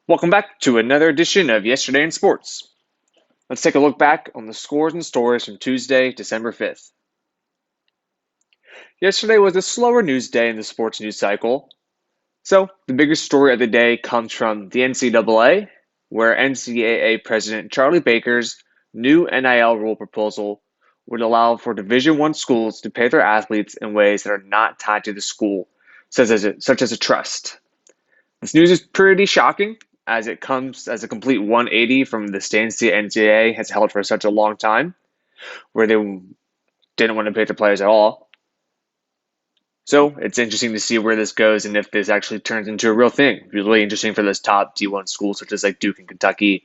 Welcome back to another edition of Yesterday in Sports. Let's take a look back on the scores and stories from Tuesday, December 5th. Yesterday was a slower news day in the sports news cycle. So, the biggest story of the day comes from the NCAA, where NCAA President Charlie Baker's new NIL rule proposal would allow for Division I schools to pay their athletes in ways that are not tied to the school, such as a trust. This news is pretty shocking, as it comes as a complete 180 from the stance the NCAA has held for such a long time, where they didn't want to pay the players at all. So it's interesting to see where this goes and if this actually turns into a real thing. It'd be really interesting for those top D1 schools, such as like Duke and Kentucky,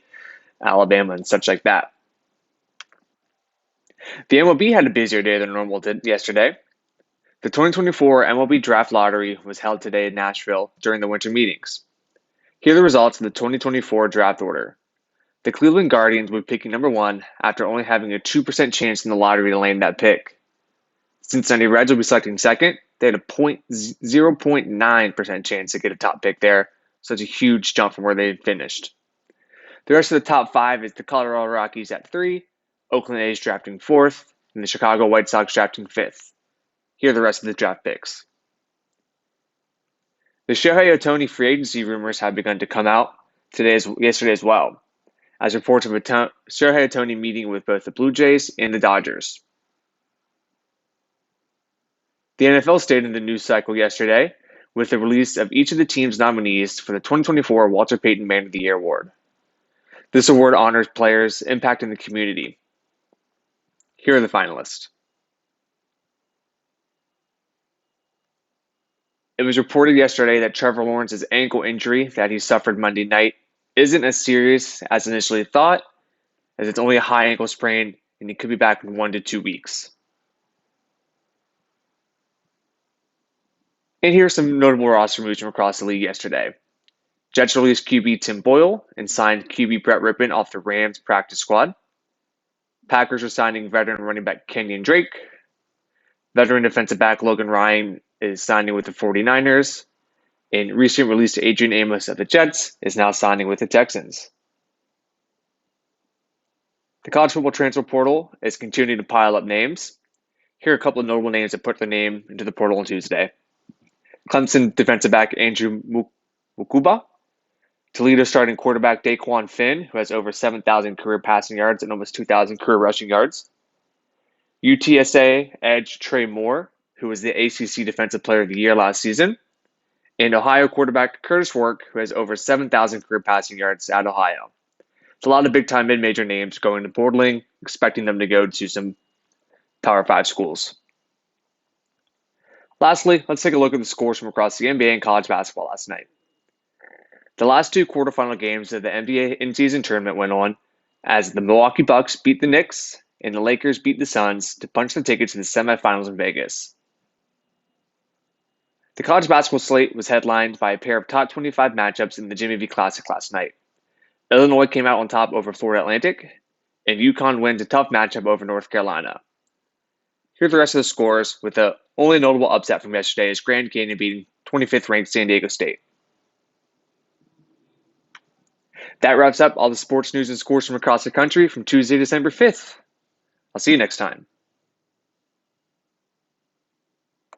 Alabama, and such like that. The MLB had a busier day than normal did yesterday. The 2024 MLB Draft Lottery was held today in Nashville during the winter meetings. Here are the results of the 2024 draft order. The Cleveland Guardians will be picking number 1 after only having a 2% chance in the lottery to land that pick. Cincinnati Reds will be selecting second. They had a 0.9% chance to get a top pick there, so it's a huge jump from where they finished. The rest of the top 5 is the Colorado Rockies at 3, Oakland A's drafting 4th, and the Chicago White Sox drafting 5th. Here are the rest of the draft picks. The Shohei Ohtani free agency rumors have begun to come out yesterday as well, as reports of Shohei Ohtani meeting with both the Blue Jays and the Dodgers. The NFL stayed in the news cycle yesterday with the release of each of the team's nominees for the 2024 Walter Payton Man of the Year award. This award honors players impacting the community. Here are the finalists. It was reported yesterday that Trevor Lawrence's ankle injury that he suffered Monday night isn't as serious as initially thought, as it's only a high ankle sprain and he could be back in 1 to 2 weeks. And here are some notable roster moves from across the league yesterday. Jets released QB Tim Boyle and signed QB Brett Rippon off the Rams practice squad. Packers are signing veteran running back Kenyon Drake. Veteran defensive back Logan Ryan is signing with the 49ers. And recent release Adrian Amos of the Jets is now signing with the Texans. The college football transfer portal is continuing to pile up names. Here are a couple of notable names that put their name into the portal on Tuesday. Clemson defensive back Andrew Mukuba. Toledo starting quarterback Daquan Finn, who has over 7,000 career passing yards and almost 2,000 career rushing yards. UTSA edge Trey Moore, who was the ACC Defensive Player of the Year last season. And Ohio quarterback Curtis Work, who has over 7,000 career passing yards at Ohio. It's a lot of big-time mid-major names going to portaling, expecting them to go to some Power 5 schools. Lastly, let's take a look at the scores from across the NBA and college basketball last night. The last 2 quarterfinal games of the NBA in-season tournament went on as the Milwaukee Bucks beat the Knicks and the Lakers beat the Suns to punch the ticket to the semifinals in Vegas. The college basketball slate was headlined by a pair of top 25 matchups in the Jimmy V Classic last night. Illinois came out on top over Florida Atlantic, and UConn wins a tough matchup over North Carolina. Here are the rest of the scores, with the only notable upset from yesterday is Grand Canyon beating 25th ranked San Diego State. That wraps up all the sports news and scores from across the country from Tuesday, December 5th. I'll see you next time.